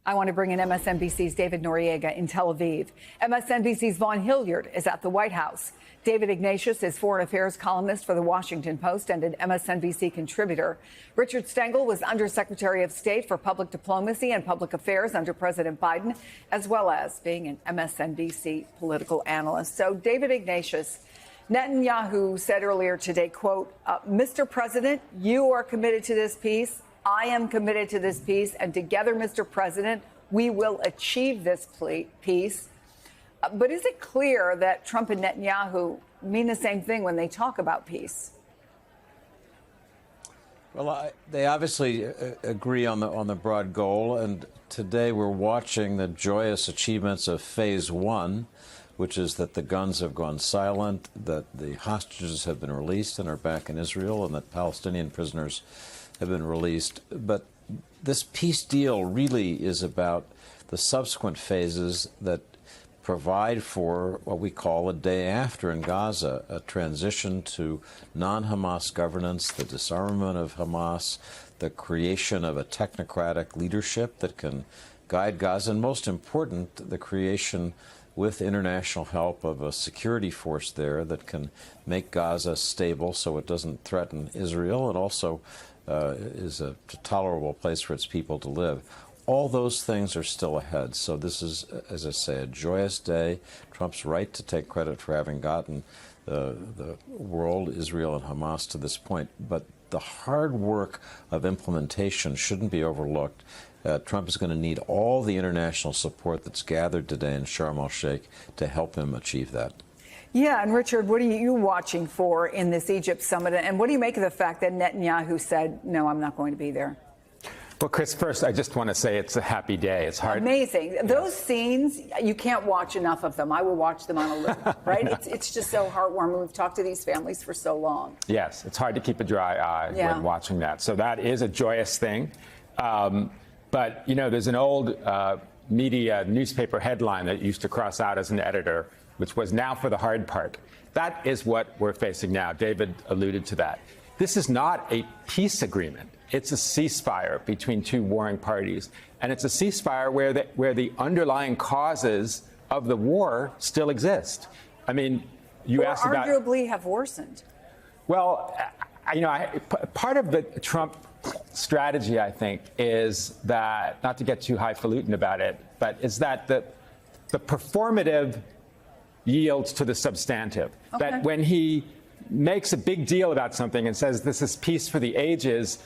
I want to bring in MSNBC's David Noriega in Tel Aviv. MSNBC's Vaughn Hilliard is at the White House. David Ignatius is foreign affairs columnist for The Washington Post and an MSNBC contributor. Richard Stengel was Undersecretary of State for Public Diplomacy and Public Affairs under President Biden, as well as being an MSNBC political analyst. So, David Ignatius, Netanyahu said earlier today, quote, Mr. President, you are committed to this peace. I am committed to this peace. And together, Mr. President, we will achieve this peace. But is it clear that Trump and Netanyahu mean the same thing when they talk about peace? Well, they obviously agree on the broad goal. And today we're watching the joyous achievements of phase one, which is that the guns have gone silent, that the hostages have been released and are back in Israel, and that Palestinian prisoners have been released. But this peace deal really is about the subsequent phases that provide for what we call a day after in Gaza, a transition to non-Hamas governance, the disarmament of Hamas, the creation of a technocratic leadership that can guide Gaza, and most important, the creation with international help of a security force there that can make Gaza stable so it doesn't threaten Israel and also is a tolerable place for its people to live. All those things are still ahead. So this is, as I say, a joyous day. Trump's right to take credit for having gotten the world, Israel and Hamas to this point. But the hard work of implementation shouldn't be overlooked. Trump is going to need all the international support that's gathered today in Sharm el-Sheikh to help him achieve that. Yeah, and Richard, what are you watching for in this Egypt summit? And what do you make of the fact that Netanyahu said, no, I'm not going to be there? Well, Chris, first, I just want to say it's a happy day. It's hard. Amazing. Yeah. Those scenes, you can't watch enough of them. I will watch them on a loop, right? It's just so heartwarming. We've talked to these families for so long. Yes, it's hard to keep a dry eye when watching that. So that is a joyous thing. But, you know, there's an old media newspaper headline that used to cross out as an editor, which was now for the hard part. That is what we're facing now. David alluded to that. This is not a peace agreement. It's a ceasefire between two warring parties. And it's a ceasefire where the underlying causes of the war still exist. I mean, you asked about... arguably have worsened. Well, you know, part of the Trump strategy, I think, is that, not to get too highfalutin about it, but is that the performative yields to the substantive. Okay. That when he makes a big deal about something and says this is peace for the ages,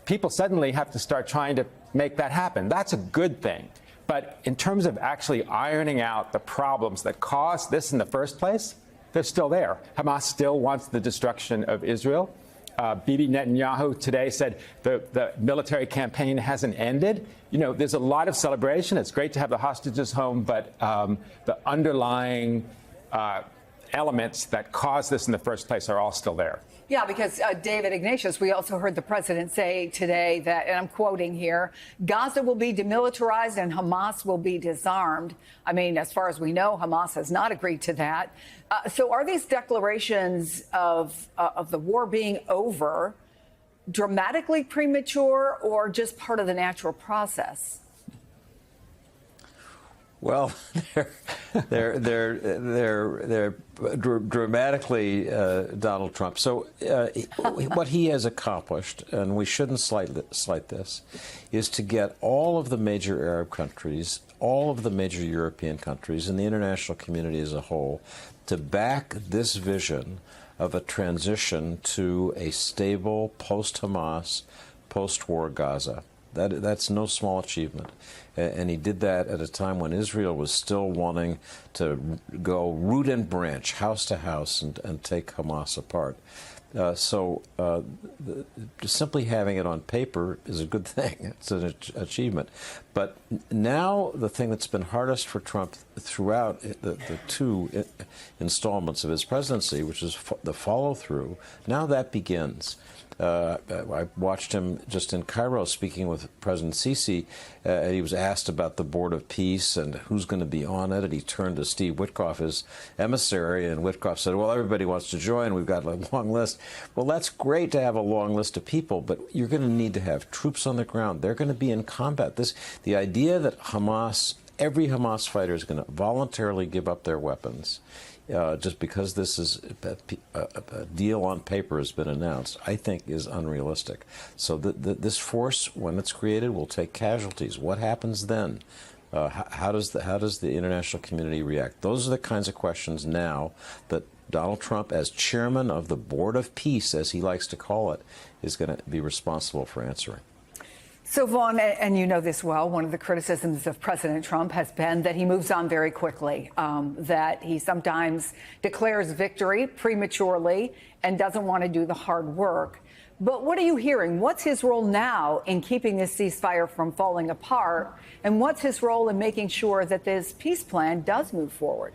people suddenly have to start trying to make that happen. That's a good thing. But in terms of actually ironing out the problems that caused this in the first place, they're still there. Hamas still wants the destruction of Israel. Bibi Netanyahu today said the military campaign hasn't ended. You know, there's a lot of celebration. It's great to have the hostages home, but the underlying elements that caused this in the first place are all still there. Yeah, because David Ignatius, we also heard the president say today that, and I'm quoting here, Gaza will be demilitarized and Hamas will be disarmed. I mean, as far as we know, Hamas has not agreed to that. So are these declarations of the war being over dramatically premature or just part of the natural process? Well, they're dramatically Donald Trump. So what he has accomplished, and we shouldn't slight this, is to get all of the major Arab countries, all of the major European countries, and the international community as a whole to back this vision of a transition to a stable post-Hamas, post-war Gaza. That's no small achievement. And he did that at a time when Israel was still wanting to go root and branch, house to house, and take Hamas apart. So simply having it on paper is a good thing. It's an achievement. But now the thing that's been hardest for Trump throughout the two installments of his presidency, which is the follow-through, now that begins. I watched him just in Cairo speaking with President Sisi. He was asked about the Board of Peace and who's going to be on it. And he turned to Steve Witkoff, his emissary, and Witkoff said, well, everybody wants to join. We've got a long list. Well, that's great to have a long list of people, but you're going to need to have troops on the ground. They're going to be in combat. The idea that every Hamas fighter is going to voluntarily give up their weapons just because this is a deal on paper has been announced, I think is unrealistic. So this force, when it's created, will take casualties. What happens then? How does the international community react? Those are the kinds of questions now that Donald Trump, as chairman of the Board of Peace, as he likes to call it, is going to be responsible for answering. So, Vaughn, and you know this well, one of the criticisms of President Trump has been that he moves on very quickly, that he sometimes declares victory prematurely and doesn't want to do the hard work. But what are you hearing? What's his role now in keeping this ceasefire from falling apart? And what's his role in making sure that this peace plan does move forward?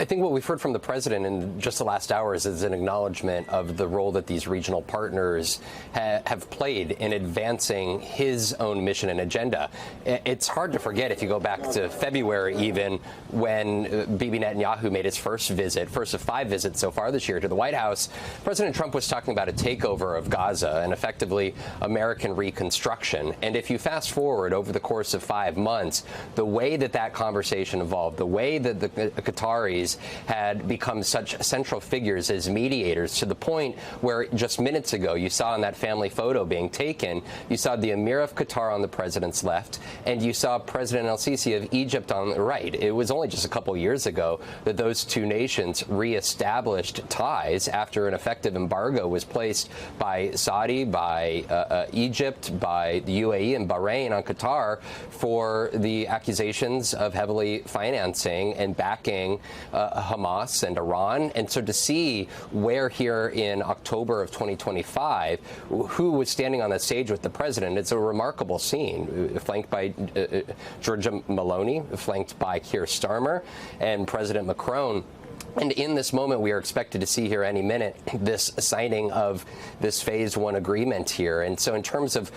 I think what we've heard from the president in just the last hours is an acknowledgement of the role that these regional partners have played in advancing his own mission and agenda. It's hard to forget, if you go back to February even, when Bibi Netanyahu made his first of 5 visits so far this year to the White House. President Trump was talking about a takeover of Gaza and effectively American reconstruction. And if you fast forward over the course of 5 months, the way that conversation evolved, the way that the Qataris had become such central figures as mediators, to the point where just minutes ago you saw in that family photo being taken, you saw the Emir of Qatar on the president's left, and you saw President al-Sisi of Egypt on the right. It was only just a couple years ago that those two nations reestablished ties after an effective embargo was placed by Saudi, by Egypt, by the UAE and Bahrain on Qatar for the accusations of heavily financing and backing Hamas and Iran. And so to see where here in October of 2025, who was standing on that stage with the president, it's a remarkable scene, flanked by Giorgia Meloni, flanked by Keir Starmer and President Macron. And in this moment, we are expected to see here any minute this signing of this phase 1 agreement here. And so in terms of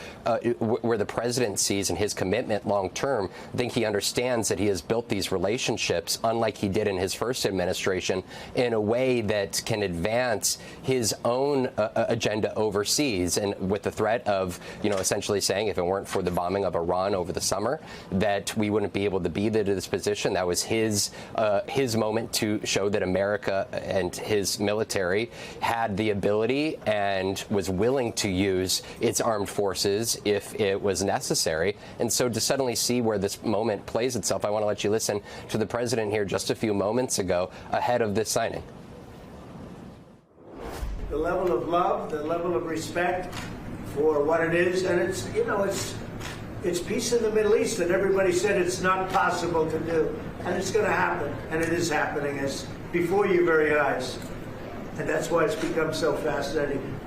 where the president sees and his commitment long term, I think he understands that he has built these relationships, unlike he did in his first administration, in a way that can advance his own agenda overseas. And with the threat of, essentially saying if it weren't for the bombing of Iran over the summer, that we wouldn't be able to be there to this position. That was his moment to show that America and his military had the ability and was willing to use its armed forces if it was necessary. And so to suddenly see where this moment plays itself, I want to let you listen to the president here just a few moments ago ahead of this signing. The level of love, the level of respect for what it is, and it's peace in the Middle East that everybody said it's not possible to do, and it's going to happen, and it is happening. It's before your very eyes. And that's why it's become so fascinating.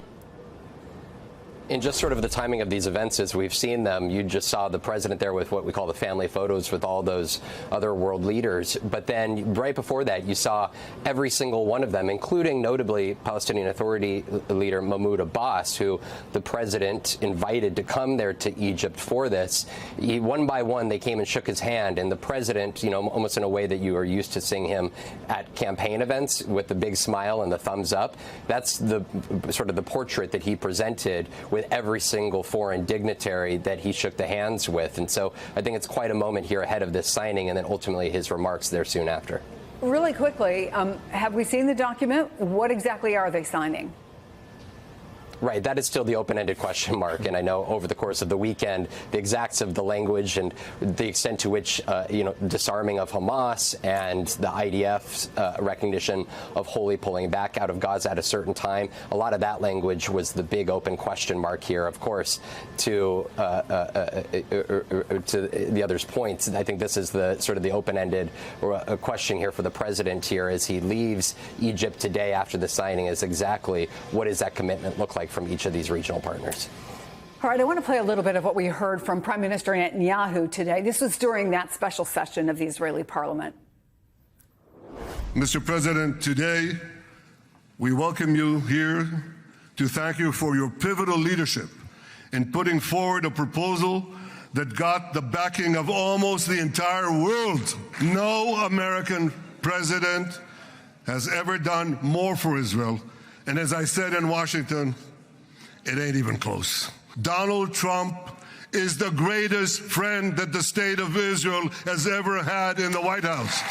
In just sort of the timing of these events as we've seen them, you just saw the president there with what we call the family photos with all those other world leaders. But then right before that, you saw every single one of them, including notably Palestinian Authority leader Mahmoud Abbas, who the president invited to come there to Egypt for this. One by one, they came and shook his hand. And the president, almost in a way that you are used to seeing him at campaign events with the big smile and the thumbs up, that's the sort of the portrait that he presented with every single foreign dignitary that he shook the hands with. And so I think it's quite a moment here ahead of this signing and then ultimately his remarks there soon after. Really quickly, have we seen the document? What exactly are they signing? Right. That is still the open-ended question mark. And I know over the course of the weekend, the exacts of the language and the extent to which, disarming of Hamas and the IDF's recognition of wholly pulling back out of Gaza at a certain time, a lot of that language was the big open question mark here. Of course, to the other's points, I think this is the sort of the open-ended question here for the president here as he leaves Egypt today after the signing is exactly what does that commitment look like from each of these regional partners. All right, I want to play a little bit of what we heard from Prime Minister Netanyahu today. This was during that special session of the Israeli parliament. Mr. President, today we welcome you here to thank you for your pivotal leadership in putting forward a proposal that got the backing of almost the entire world. No American president has ever done more for Israel. And as I said in Washington, it ain't even close. Donald Trump is the greatest friend that the state of Israel has ever had in the White House.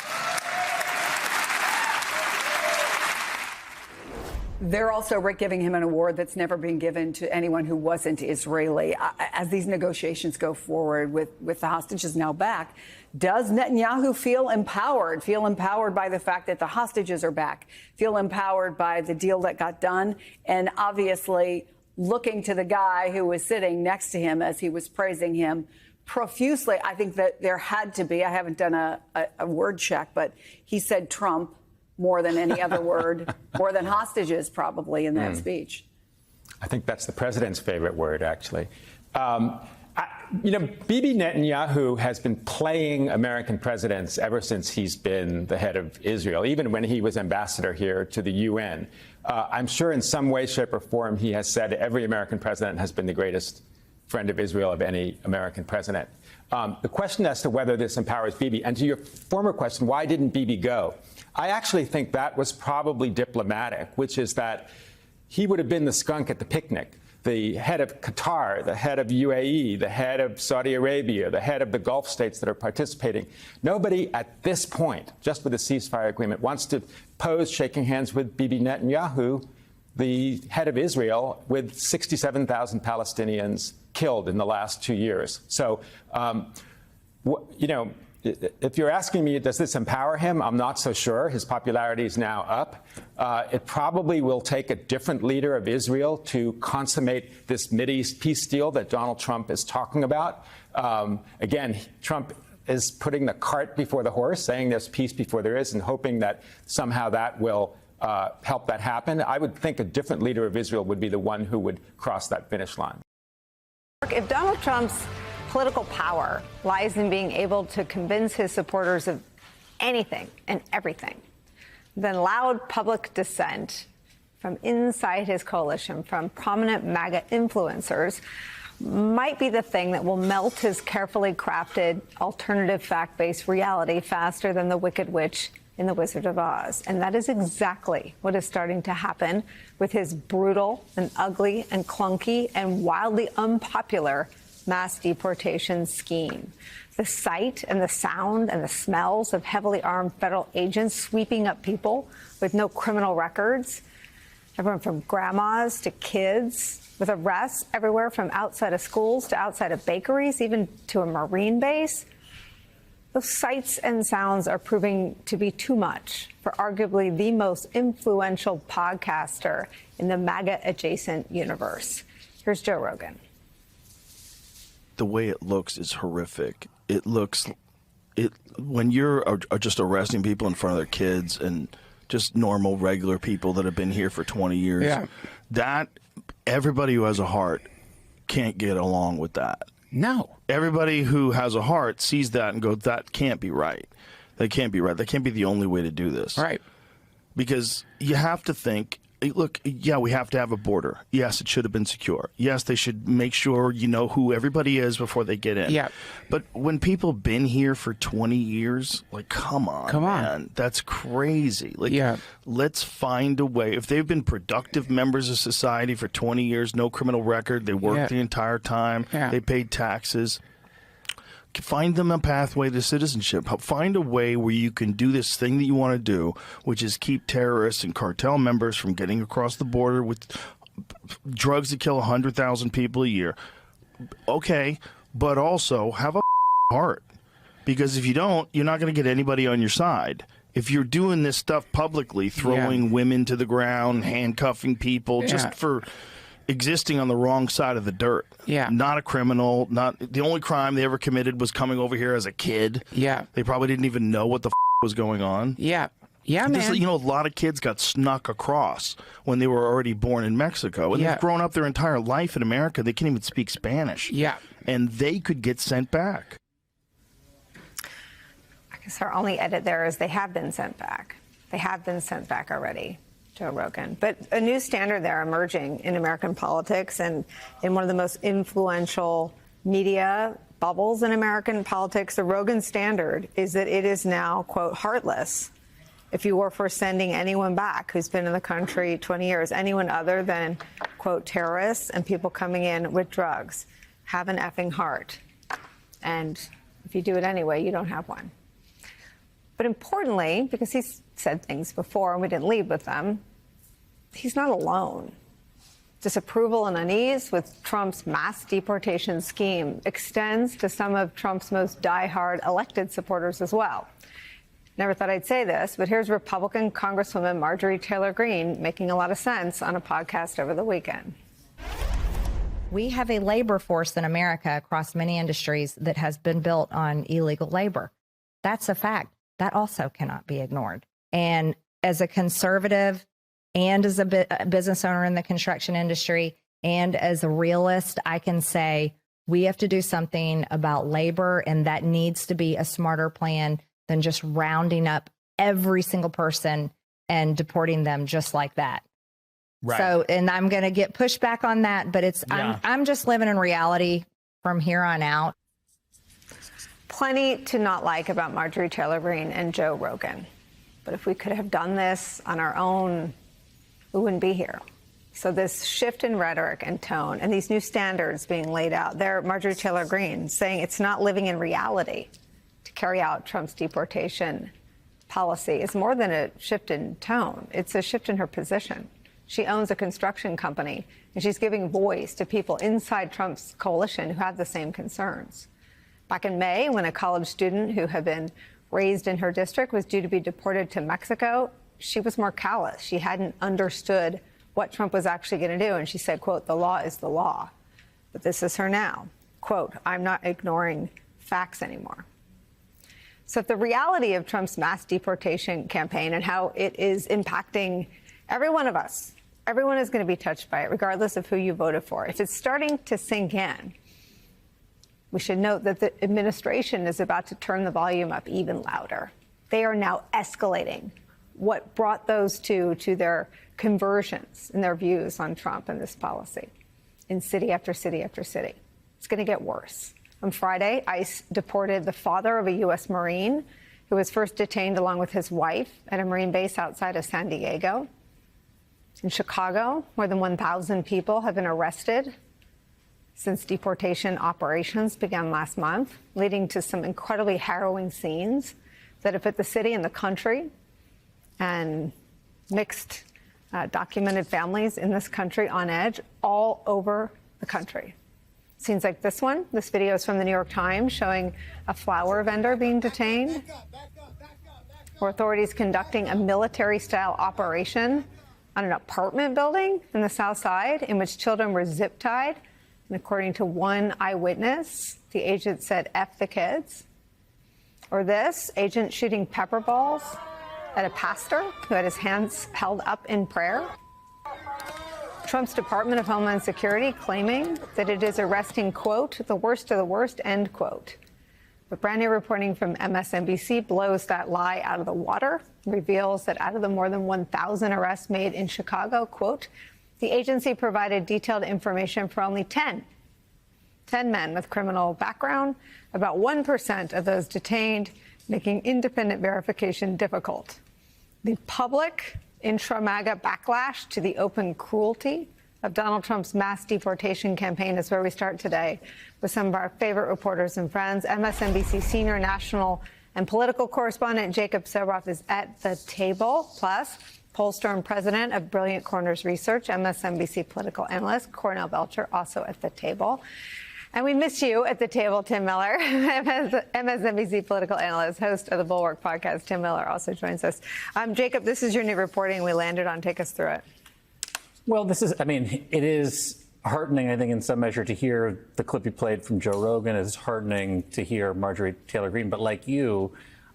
They're also, Rick, giving him an award that's never been given to anyone who wasn't Israeli. As these negotiations go forward with the hostages now back, does Netanyahu feel empowered by the fact that the hostages are back, feel empowered by the deal that got done, and obviously looking to the guy who was sitting next to him as he was praising him profusely? I think that there had to be, I haven't done a word check, but he said Trump more than any other word, more than hostages probably in that speech. I think that's the president's favorite word, actually. Bibi Netanyahu has been playing American presidents ever since he's been the head of Israel, even when he was ambassador here to the UN. I'm sure in some way, shape, or form he has said every American president has been the greatest friend of Israel of any American president. The question as to whether this empowers Bibi, and to your former question, why didn't Bibi go? I actually think that was probably diplomatic, which is that he would have been the skunk at the picnic. The head of Qatar, the head of UAE, the head of Saudi Arabia, the head of the Gulf states that are participating. Nobody at this point, just with the ceasefire agreement, wants to pose shaking hands with Bibi Netanyahu, the head of Israel, with 67,000 Palestinians killed in the last 2 years. So, if you're asking me, does this empower him? I'm not so sure. His popularity is now up. It probably will take a different leader of Israel to consummate this Mideast peace deal that Donald Trump is talking about. Again, Trump is putting the cart before the horse, saying there's peace before there is, and hoping that somehow that will help that happen. I would think a different leader of Israel would be the one who would cross that finish line. If Donald Trump's political power lies in being able to convince his supporters of anything and everything, then loud public dissent from inside his coalition, from prominent MAGA influencers, might be the thing that will melt his carefully crafted alternative fact-based reality faster than the Wicked Witch in The Wizard of Oz. And that is exactly what is starting to happen with his brutal and ugly and clunky and wildly unpopular mass deportation scheme. The sight and the sound and the smells of heavily armed federal agents sweeping up people with no criminal records, everyone from grandmas to kids, with arrests everywhere from outside of schools to outside of bakeries, even to a Marine base. Those sights and sounds are proving to be too much for arguably the most influential podcaster in the MAGA-adjacent universe. Here's Joe Rogan. The way it looks is horrific. When you're just arresting people in front of their kids and just normal, regular people that have been here for 20 years, that everybody who has a heart can't get along with that. No. Everybody who has a heart sees that and goes, that can't be right. That can't be right. That can't be the only way to do this. Right. Because you have to think, look, yeah, we have to have a border. Yes, it should have been secure. Yes, they should make sure you know who everybody is before they get in. Yeah. But when people been here for 20 years, like, come on, man. That's crazy. Like, let's find a way. If they've been productive members of society for 20 years, no criminal record, they worked the entire time, they paid taxes, find them a pathway to citizenship. Find a way where you can do this thing that you want to do, which is keep terrorists and cartel members from getting across the border with drugs that kill 100,000 people a year. Okay, but also have a heart. Because if you don't, you're not going to get anybody on your side. If you're doing this stuff publicly, throwing women to the ground, handcuffing people, just for existing on the wrong side of the dirt. Not a criminal. Not the only crime they ever committed was coming over here as a kid. They probably didn't even know what the was going on. Man. You know, a lot of kids got snuck across when they were already born in Mexico. And they've grown up their entire life in America. They can't even speak Spanish. And they could get sent back. I guess our only edit there is they have been sent back. They have been sent back already. Joe Rogan. But a new standard there emerging in American politics and in one of the most influential media bubbles in American politics. The Rogan standard is that it is now, quote, heartless if you were for sending anyone back who's been in the country 20 years, anyone other than, quote, terrorists and people coming in with drugs, have an effing heart. And if you do it anyway, you don't have one. But importantly, because he's said things before and we didn't lead with them, he's not alone. Disapproval and unease with Trump's mass deportation scheme extends to some of Trump's most diehard elected supporters as well. Never thought I'd say this, but here's Republican Congresswoman Marjorie Taylor Greene making a lot of sense on a podcast over the weekend. We have a labor force in America across many industries that has been built on illegal labor. That's a fact. That also cannot be ignored. And as a conservative and as a business owner in the construction industry and as a realist, I can say we have to do something about labor, and that needs to be a smarter plan than just rounding up every single person and deporting them just like that. Right. So, and I'm going to get pushback on that, but it's, yeah. I'm just living in reality from here on out. Plenty to not like about Marjorie Taylor Greene and Joe Rogan. But if we could have done this on our own, we wouldn't be here. So this shift in rhetoric and tone and these new standards being laid out there, Marjorie Taylor Greene saying it's not living in reality to carry out Trump's deportation policy is more than a shift in tone. It's a shift in her position. She owns a construction company, and she's giving voice to people inside Trump's coalition who have the same concerns. Back in May, when a college student who had been raised in her district was due to be deported to Mexico, she was more callous. She hadn't understood what Trump was actually going to do. And she said, quote, the law is the law. But this is her now. Quote, I'm not ignoring facts anymore. So if the reality of Trump's mass deportation campaign and how it is impacting every one of us, everyone is going to be touched by it, regardless of who you voted for. If it's starting to sink in, we should note that the administration is about to turn the volume up even louder. They are now escalating what brought those two to their conversions in their views on Trump and this policy in city after city after city. It's going to get worse. On Friday, ICE deported the father of a U.S. Marine who was first detained along with his wife at a Marine base outside of San Diego. In Chicago, more than 1,000 people have been arrested since deportation operations began last month, leading to some incredibly harrowing scenes that have put the city and the country and mixed documented families in this country on edge all over the country. Scenes like this one. This video is from the New York Times showing a flower vendor being detained, or authorities conducting a military-style operation on an apartment building in the South Side in which children were zip-tied. And according to one eyewitness, the agent said, F the kids. Or this, agent shooting pepper balls at a pastor who had his hands held up in prayer. Trump's Department of Homeland Security claiming that it is arresting, quote, the worst of the worst, end quote. But brand new reporting from MSNBC blows that lie out of the water, reveals that out of the more than 1,000 arrests made in Chicago, quote, the agency provided detailed information for only 10 men with criminal background, about 1% of those detained, making independent verification difficult. The public intra-MAGA backlash to the open cruelty of Donald Trump's mass deportation campaign is where we start today with some of our favorite reporters and friends. MSNBC senior national and political correspondent Jacob Sobroff is at the table. Plus, pollster and president of Brilliant Corners Research, MSNBC political analyst Cornell Belcher, also at the table. And we miss you at the table, Tim Miller, MSNBC political analyst, host of the Bulwark podcast. Tim Miller also joins us. Jacob, this is your new reporting we landed on. Take us through it. Well, it is heartening, I think, in some measure to hear the clip you played from Joe Rogan. It's heartening to hear Marjorie Taylor Greene. But like you,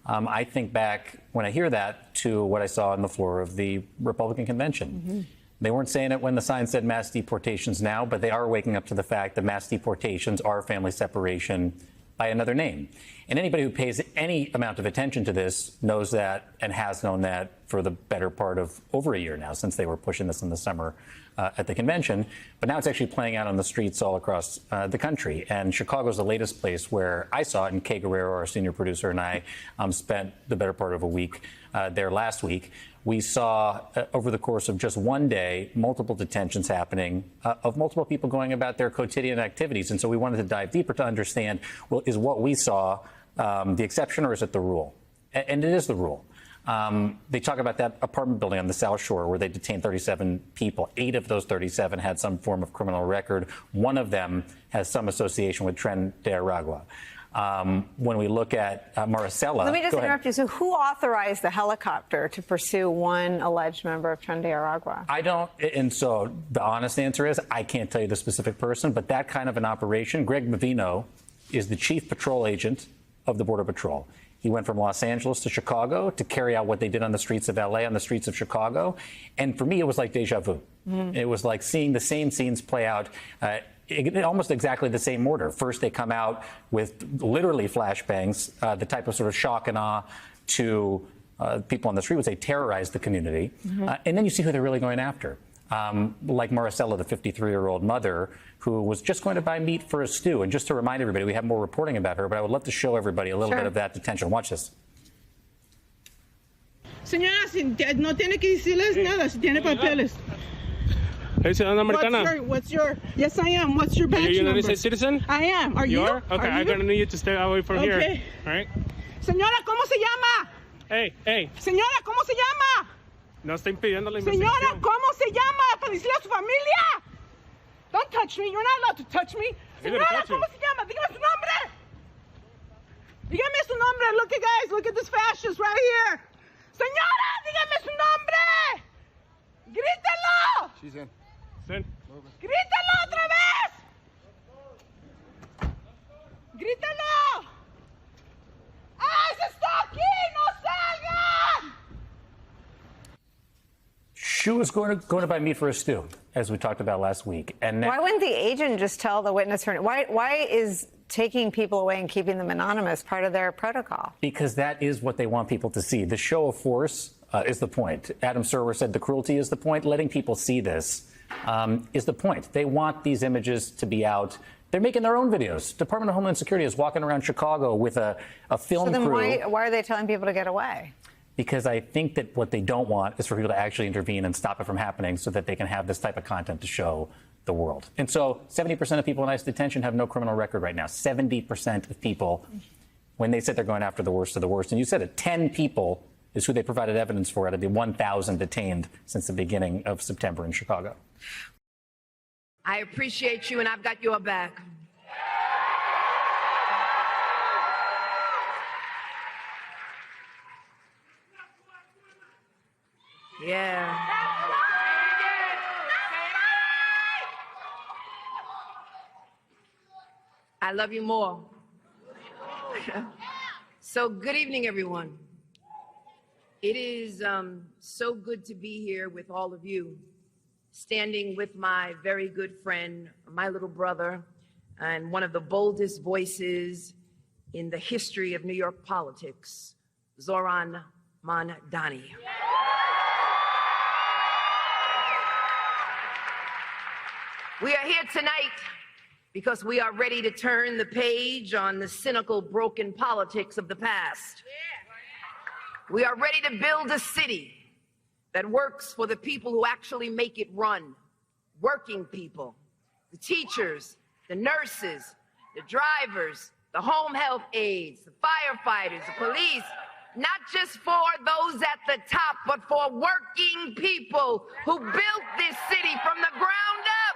I think back when I hear that to what I saw on the floor of the Republican convention. Mm-hmm. They weren't saying it when the sign said mass deportations now, but they are waking up to the fact that mass deportations are family separation by another name. And anybody who pays any amount of attention to this knows that and has known that for the better part of over a year now, since they were pushing this in the summer at the convention. But now it's actually playing out on the streets all across the country. And Chicago is the latest place where I saw it, and Kay Guerrero, our senior producer, and I spent the better part of a week there last week. We saw over the course of just one day multiple detentions happening of multiple people going about their quotidian activities. And so we wanted to dive deeper to understand, well, is what we saw the exception or is it the rule? And it is the rule. They talk about that apartment building on the South Shore where they detained 37 people. 8 of those 37 had some form of criminal record. 1 of them has some association with Tren de Aragua. When we look at Maricela... Let me just interrupt you. So who authorized the helicopter to pursue one alleged member of Tren de Aragua? I don't, and so the honest answer is I can't tell you the specific person, but that kind of an operation, Greg Mavino is the chief patrol agent of the Border Patrol. He went from Los Angeles to Chicago to carry out what they did on the streets of L.A., on the streets of Chicago. And for me, it was like deja vu. It was like seeing the same scenes play out in almost exactly the same order. First, they come out with literally flashbangs, the type of sort of shock and awe to people on the street would say terrorize the community. And then you see who they're really going after. Like Maricela, the 53-year-old mother who was just going to buy meat for a stew. And just to remind everybody, we have more reporting about her, but I would love to show everybody a little bit of that detention. Watch this. Señora, no tiene que decirles nada si tiene papeles. Hey, ciudadana americana. What's your, yes, I am. What's your badge number? Are you a United States citizen? I am. Are you? You are? Okay, I'm going to need you to stay away from here. Okay. All right? Señora, ¿cómo se llama? Hey, hey. Señora, ¿cómo se llama? No está impidiendo la investigación. Señora, ¿cómo se llama? Para decirle a su familia. Don't touch me. You're not allowed to touch me. Señora, ¿cómo se llama? Dígame su nombre. Dígame su nombre. Look at guys. Look at this fascist right here. Señora, dígame su nombre. Grítelo. She's in. Sin. Grítelo otra vez. Grítelo. ¡Ay, se está aquí! ¡No salgan! She was going to buy meat for a stew, as we talked about last week. And why wouldn't the agent just tell the witness her? Why is taking people away and keeping them anonymous part of their protocol? Because that is what they want people to see. The show of force is the point. Adam Serwer said the cruelty is the point. Letting people see this is the point. They want these images to be out. They're making their own videos. Department of Homeland Security is walking around Chicago with a film crew. So then why are they telling people to get away? Because I think that what they don't want is for people to actually intervene and stop it from happening so that they can have this type of content to show the world. And so 70% of people in ICE detention have no criminal record right now. 70% of people, when they said they're going after the worst of the worst, and you said it, 10 people is who they provided evidence for out of the 1,000 detained since the beginning of September in Chicago. I appreciate you, and I've got your back. Yeah. I love you more. So good evening, everyone. It is so good to be here with all of you, standing with my very good friend, my little brother, and one of the boldest voices in the history of New York politics, Zohran Mamdani. We are here tonight because we are ready to turn the page on the cynical, broken politics of the past. We are ready to build a city that works for the people who actually make it run. Working people, the teachers, the nurses, the drivers, the home health aides, the firefighters, the police, not just for those at the top, but for working people who built this city from the ground up.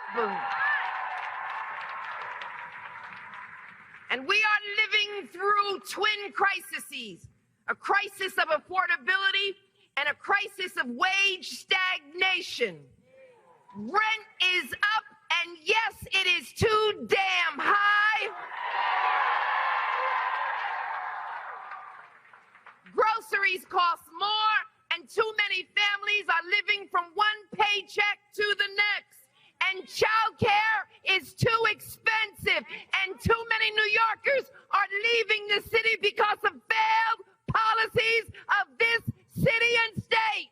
And we are living through twin crises, a crisis of affordability and a crisis of wage stagnation. Rent is up, and yes, it is too damn high. Groceries cost more, and too many families are living from one paycheck to the next. And childcare is too expensive, and too many New Yorkers are leaving the city because of failed policies of this city and state.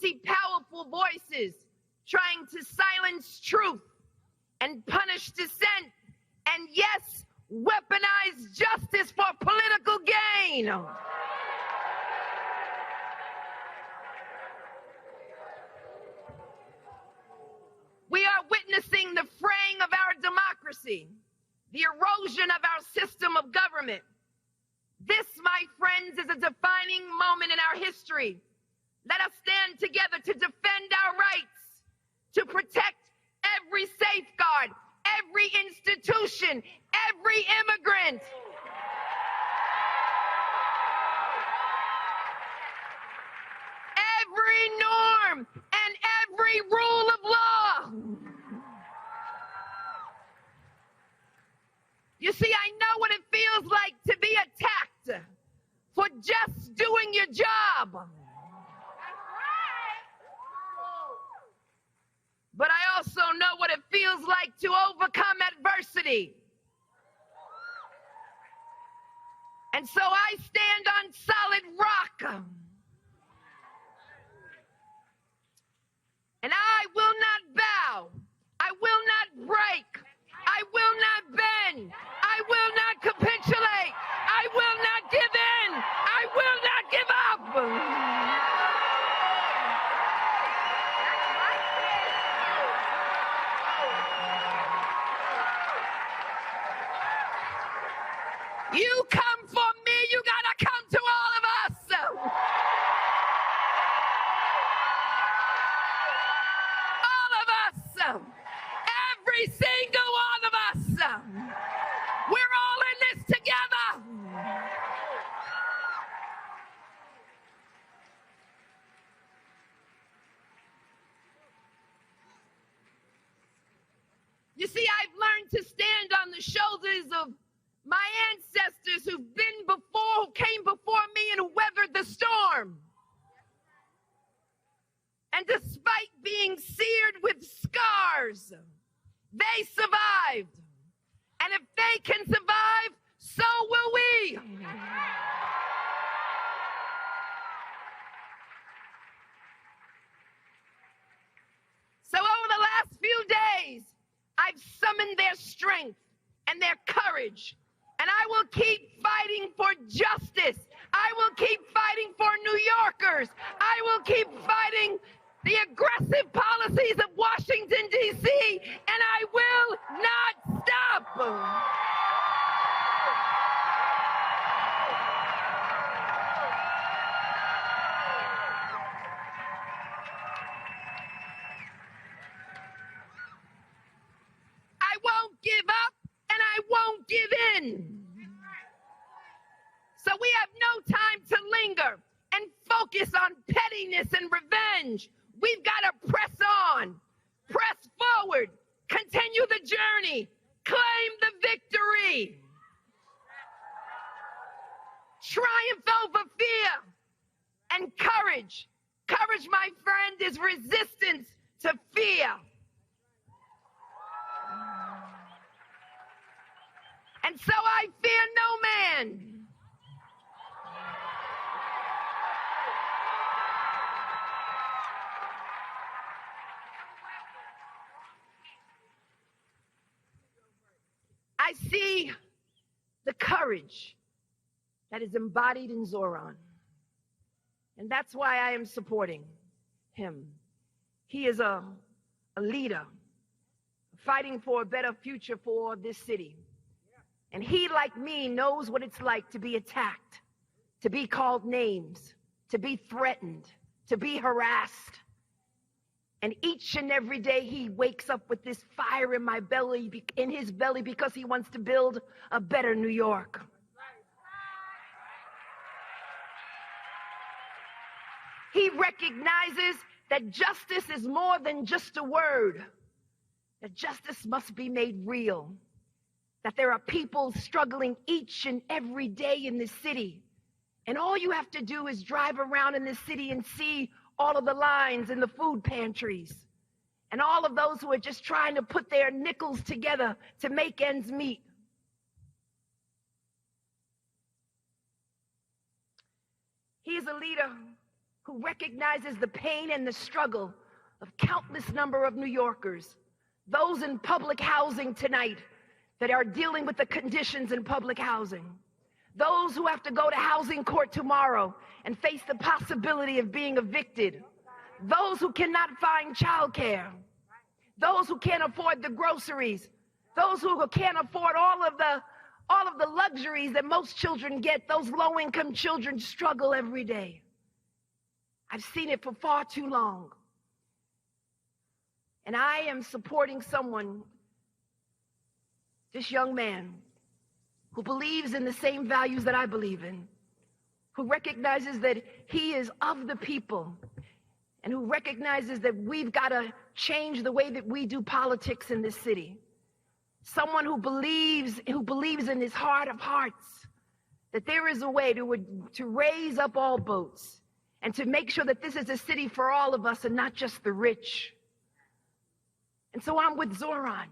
see powerful voices trying to silence truth and punish dissent, and yes, weaponize justice for political gain. We are witnessing the fraying of our democracy, the erosion of our system of government. This, my friends, is a defining moment in our history. Let us stand together to defend our rights, to protect every safeguard, every institution, every immigrant. Every norm and every rule of law. You see, I know what it feels like to be attacked for just doing your job. But I also know what it feels like to overcome adversity. And so I stand on solid rock. And I will not bow. I will not break. I will not bend. I will not capitulate. I will not give in. I will not give up. You come for me, you gotta come to all of us. All of us. Every single one of us. We're all in this together. You see, I've learned to stand on the shoulders of my ancestors who've been before, who came before me and weathered the storm. And despite being seared with scars, they survived. And if they can survive, so will we. So over the last few days, I've summoned their strength and their courage. And I will keep fighting for justice. I will keep fighting for New Yorkers. I will keep fighting the aggressive policies of Washington, D.C., and I will not stop. I won't give up, and I won't give in. So we have no time to linger and focus on pettiness and revenge. We've got to press on, press forward, continue the journey, claim the victory. Triumph over fear and courage. Courage, my friend, is resistance to fear. And so I fear no man. I see the courage that is embodied in Zoran. And that's why I am supporting him. He is a leader fighting for a better future for this city. And he, like me, knows what it's like to be attacked, to be called names, to be threatened, to be harassed. And each and every day he wakes up with this fire in his belly because he wants to build a better New York. He recognizes that justice is more than just a word, that justice must be made real, that there are people struggling each and every day in this city. And all you have to do is drive around in this city and see all of the lines in the food pantries and all of those who are just trying to put their nickels together to make ends meet. He is a leader who recognizes the pain and the struggle of countless number of New Yorkers, those in public housing tonight that are dealing with the conditions in public housing, those who have to go to housing court tomorrow and face the possibility of being evicted, those who cannot find childcare, those who can't afford the groceries, those who can't afford all of the luxuries that most children get. Those low-income children struggle every day. I've seen it for far too long. And I am supporting someone, this young man, who believes in the same values that I believe in, who recognizes that he is of the people, and who recognizes that we've got to change the way that we do politics in this city. Someone who believes in his heart of hearts that there is a way to raise up all boats and to make sure that this is a city for all of us and not just the rich. And so I'm with Zoran.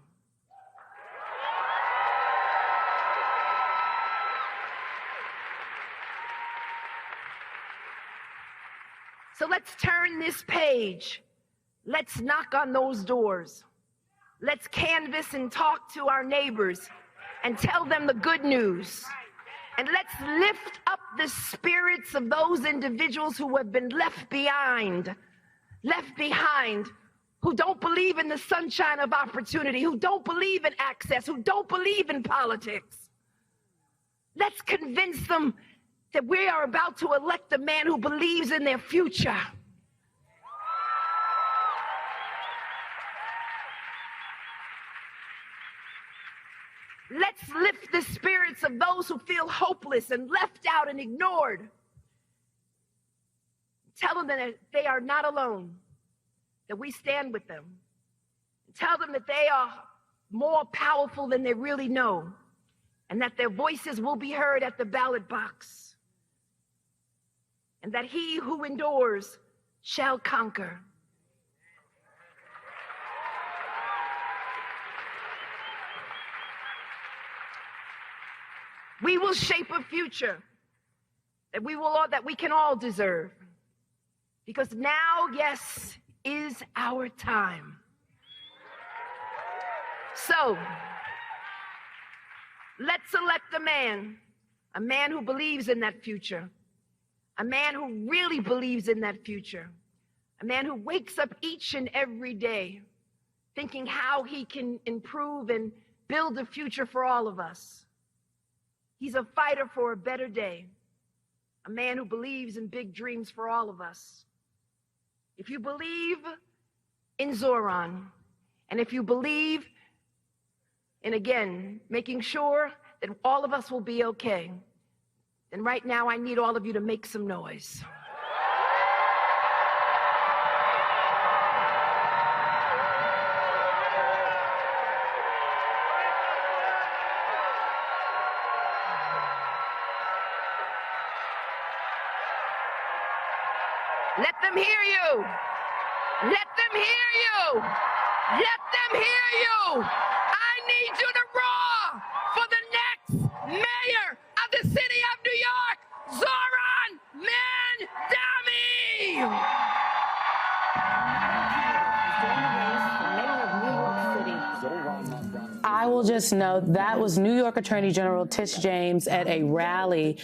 So let's turn this page. Let's knock on those doors. Let's canvass and talk to our neighbors and tell them the good news. And let's lift up the spirits of those individuals who have been left behind, who don't believe in the sunshine of opportunity, who don't believe in access, who don't believe in politics. Let's convince them that we are about to elect a man who believes in their future. Let's lift the spirits of those who feel hopeless and left out and ignored. Tell them that they are not alone, that we stand with them. Tell them that they are more powerful than they really know, and that their voices will be heard at the ballot box, and that he who endures shall conquer. We will shape a future that we can all deserve. Because now, yes, is our time. So, let's elect a man who believes in that future, a man who really believes in that future, a man who wakes up each and every day thinking how he can improve and build a future for all of us. He's a fighter for a better day, a man who believes in big dreams for all of us. If you believe in Zoran, and if you believe in, again, making sure that all of us will be okay, then right now I need all of you to make some noise. Let them hear you. Let them hear you. Let them hear you. I need you to roar for the next mayor of the city of New York, Zoran Mandami. I will just note that was New York Attorney General Tish James at a rally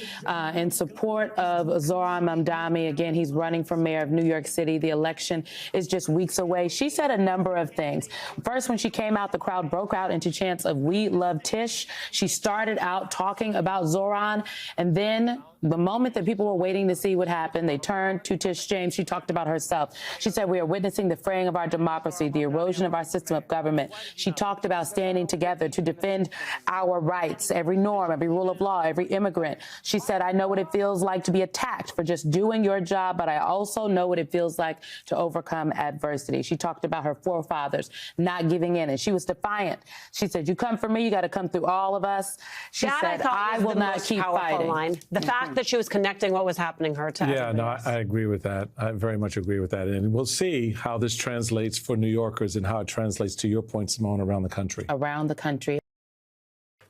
in support of Zoran Mandami. Again, he's running for mayor of New York City. The election is just weeks away. She said a number of things. First, when she came out, the crowd broke out into chants of "We love Tish." She started out talking about Zoran, and then the moment that people were waiting to see what happened, they turned to Tish James. She talked about herself. She said, "We are witnessing the fraying of our democracy, the erosion of our system of government." She talked about standing together to defend our rights, every norm, every rule of law, every immigrant. She said, "I know what it feels like to be attacked for just doing your job, but I also know what it feels like to overcome adversity." She talked about her forefathers not giving in, and she was defiant. She said, "You come for me, you got to come through all of us." She said, "I will not keep fighting." Line. The fact that she was connecting what was happening to her to Yeah, no, I agree with that. I very much agree with that. And we'll see how this translates for New Yorkers and how it translates, to your point, Simone, around the country. Around the country.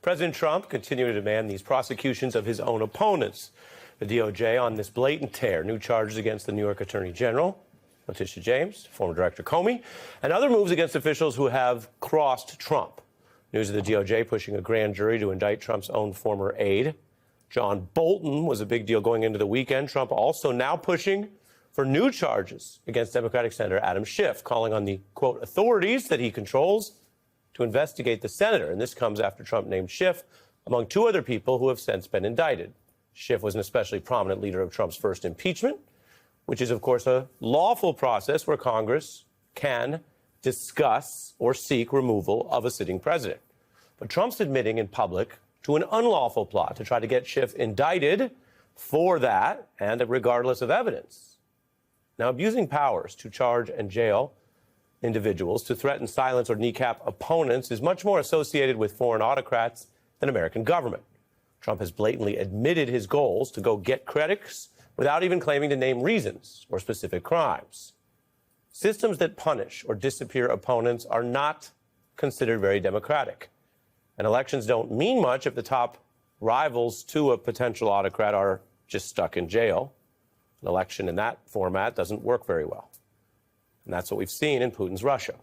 President Trump continued to demand these prosecutions of his own opponents. the DOJ on this blatant tear. New charges against the New York Attorney General, Letitia James, former Director Comey, and other moves against officials who have crossed Trump. News of the DOJ pushing a grand jury to indict Trump's own former aide. John Bolton was a big deal going into the weekend. Trump also now pushing for new charges against Democratic Senator Adam Schiff, calling on the, quote, authorities that he controls to investigate the senator. And this comes after Trump named Schiff among two other people who have since been indicted. Schiff was an especially prominent leader of Trump's first impeachment, which is, of course, a lawful process where Congress can discuss or seek removal of a sitting president. But Trump's admitting in public to an unlawful plot to try to get Schiff indicted for that, and regardless of evidence. Now, abusing powers to charge and jail individuals, to threaten, silence, or kneecap opponents is much more associated with foreign autocrats than American government. Trump has blatantly admitted his goals to go get critics without even claiming to name reasons or specific crimes. Systems that punish or disappear opponents are not considered very democratic. And elections don't mean much if the top rivals to a potential autocrat are just stuck in jail. An election in that format doesn't work very well. And that's what we've seen in Putin's Russia.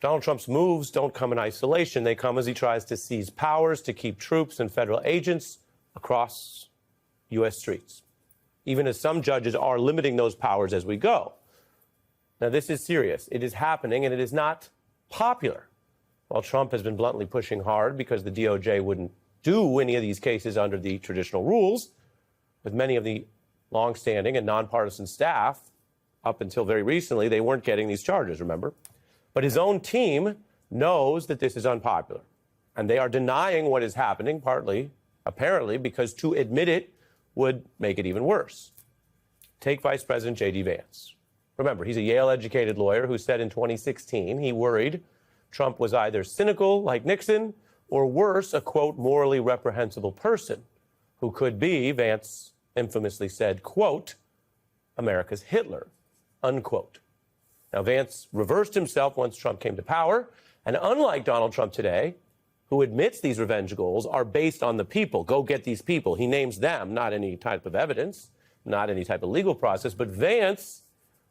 Donald Trump's moves don't come in isolation. They come as he tries to seize powers to keep troops and federal agents across U.S. streets, even as some judges are limiting those powers as we go. Now, this is serious. It is happening, and it is not popular. While Trump has been bluntly pushing hard because the DOJ wouldn't do any of these cases under the traditional rules, with many of the longstanding and nonpartisan staff, up until very recently, they weren't getting these charges, remember? But his own team knows that this is unpopular, and they are denying what is happening, partly, apparently, because to admit it would make it even worse. Take Vice President J.D. Vance. Remember, he's a Yale-educated lawyer who said in 2016 he worried Trump was either cynical, like Nixon, or worse, a, quote, morally reprehensible person who could be, Vance infamously said, quote, America's Hitler, unquote. Now, Vance reversed himself once Trump came to power, and unlike Donald Trump today, who admits these revenge goals are based on the people, go get these people, he names them, not any type of evidence, not any type of legal process, but Vance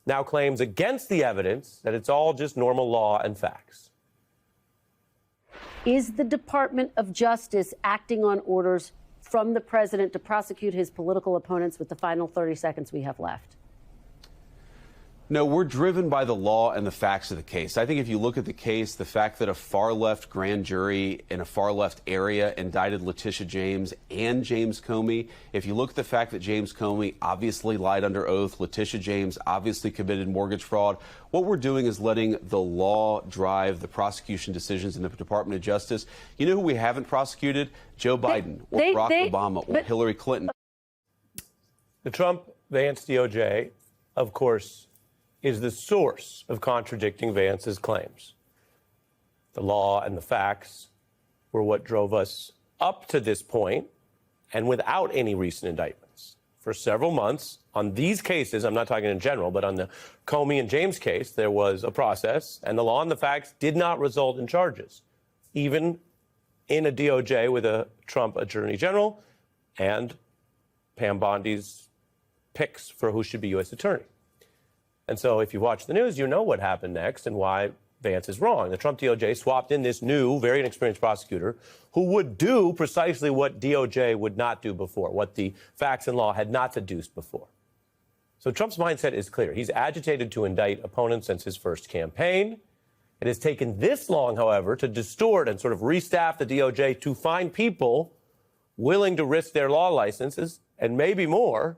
now claims against the evidence that it's all just normal law and facts. Is the Department of Justice acting on orders from the president to prosecute his political opponents with the final 30 seconds we have left? No, we're driven by the law and the facts of the case. I think if you look at the case, the fact that a far-left grand jury in a far-left area indicted Letitia James and James Comey, if you look at the fact that James Comey obviously lied under oath, Letitia James obviously committed mortgage fraud, what we're doing is letting the law drive the prosecution decisions in the Department of Justice. You know who we haven't prosecuted? Joe Biden or Barack Obama or Hillary Clinton. The Trump-Vance DOJ, of course, is the source of contradicting Vance's claims. The law and the facts were what drove us up to this point, and without any recent indictments. For several months, on these cases, I'm not talking in general, but on the Comey and James case, there was a process, and the law and the facts did not result in charges, even in a DOJ with a Trump attorney general and Pam Bondi's picks for who should be U.S. attorney. And so if you watch the news, you know what happened next and why Vance is wrong. The Trump DOJ swapped in this new, very inexperienced prosecutor who would do precisely what DOJ would not do before, what the facts and law had not deduced before. So Trump's mindset is clear. He's agitated to indict opponents since his first campaign. It has taken this long, however, to distort and sort of restaff the DOJ to find people willing to risk their law licenses and maybe more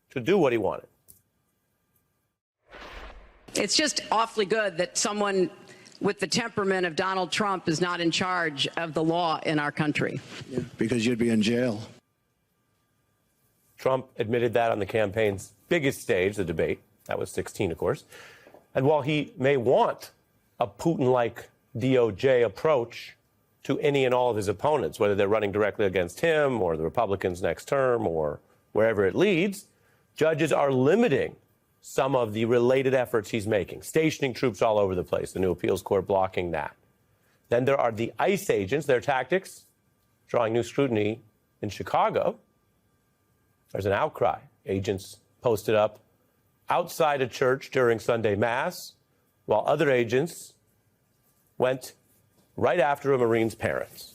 to do what he wanted. It's just awfully good that someone with the temperament of Donald Trump is not in charge of the law in our country. Yeah, because you'd be in jail. Trump admitted that on the campaign's biggest stage, the debate. That was 2016, of course. And while he may want a Putin-like DOJ approach to any and all of his opponents, whether they're running directly against him or the Republicans next term or wherever it leads, judges are limiting some of the related efforts he's making, stationing troops all over the place, the new appeals court blocking that. Then there are the ICE agents, their tactics, drawing new scrutiny in Chicago. There's an outcry. Agents posted up outside a church during Sunday Mass, while other agents went right after a Marine's parents.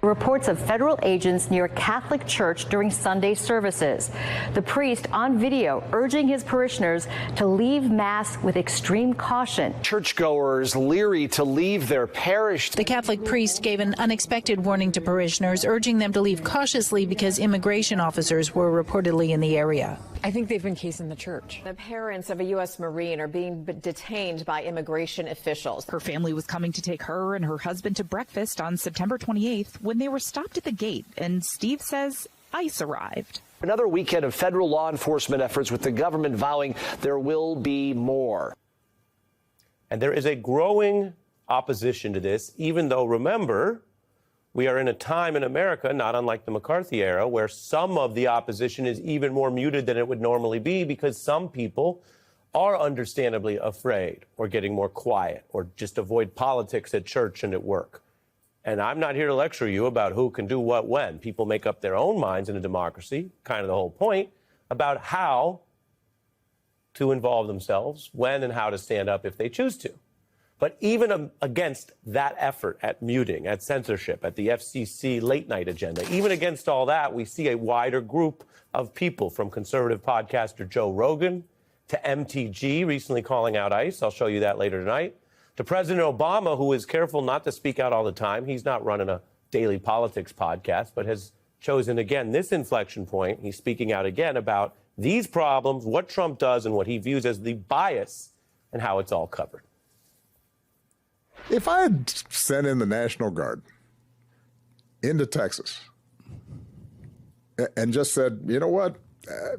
Reports of federal agents near a Catholic church during Sunday services. The priest on video urging his parishioners to leave Mass with extreme caution. Churchgoers leery to leave their parish. The Catholic priest gave an unexpected warning to parishioners, urging them to leave cautiously because immigration officers were reportedly in the area. I think they've been casing the church. The parents of a U.S. Marine are being detained by immigration officials. Her family was coming to take her and her husband to breakfast on September 28th when they were stopped at the gate, and Steve says ICE arrived. Another weekend of federal law enforcement efforts with the government vowing there will be more. And there is a growing opposition to this, even though, remember, we are in a time in America, not unlike the McCarthy era, where some of the opposition is even more muted than it would normally be because some people are understandably afraid or getting more quiet or just avoid politics at church and at work. And I'm not here to lecture you about who can do what when. People make up their own minds in a democracy, kind of the whole point, about how to involve themselves, when and how to stand up if they choose to. But even against that effort at muting, at censorship, at the FCC late night agenda, even against all that, we see a wider group of people, from conservative podcaster Joe Rogan to MTG recently calling out ICE. I'll show you that later tonight. To President Obama, who is careful not to speak out all the time. He's not running a daily politics podcast, but has chosen again this inflection point. He's speaking out again about these problems, what Trump does, and what he views as the bias and how it's all covered. If I had sent in the National Guard into Texas and just said, you know what, a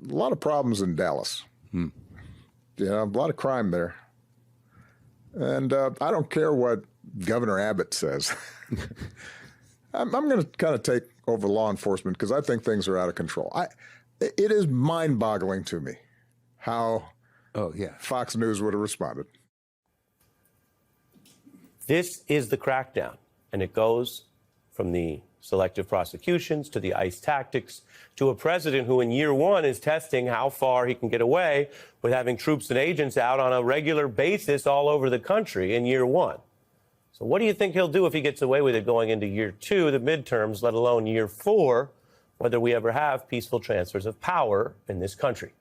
lot of problems in Dallas, you know, a lot of crime there, and I don't care what Governor Abbott says, I'm going to kind of take over law enforcement because I think things are out of control. It is mind-boggling to me how Fox News would have responded. This is the crackdown, and it goes from the selective prosecutions to the ICE tactics to a president who in year one is testing how far he can get away with having troops and agents out on a regular basis all over the country in year one. So what do you think he'll do if he gets away with it going into year two, the midterms, let alone year four, whether we ever have peaceful transfers of power in this country?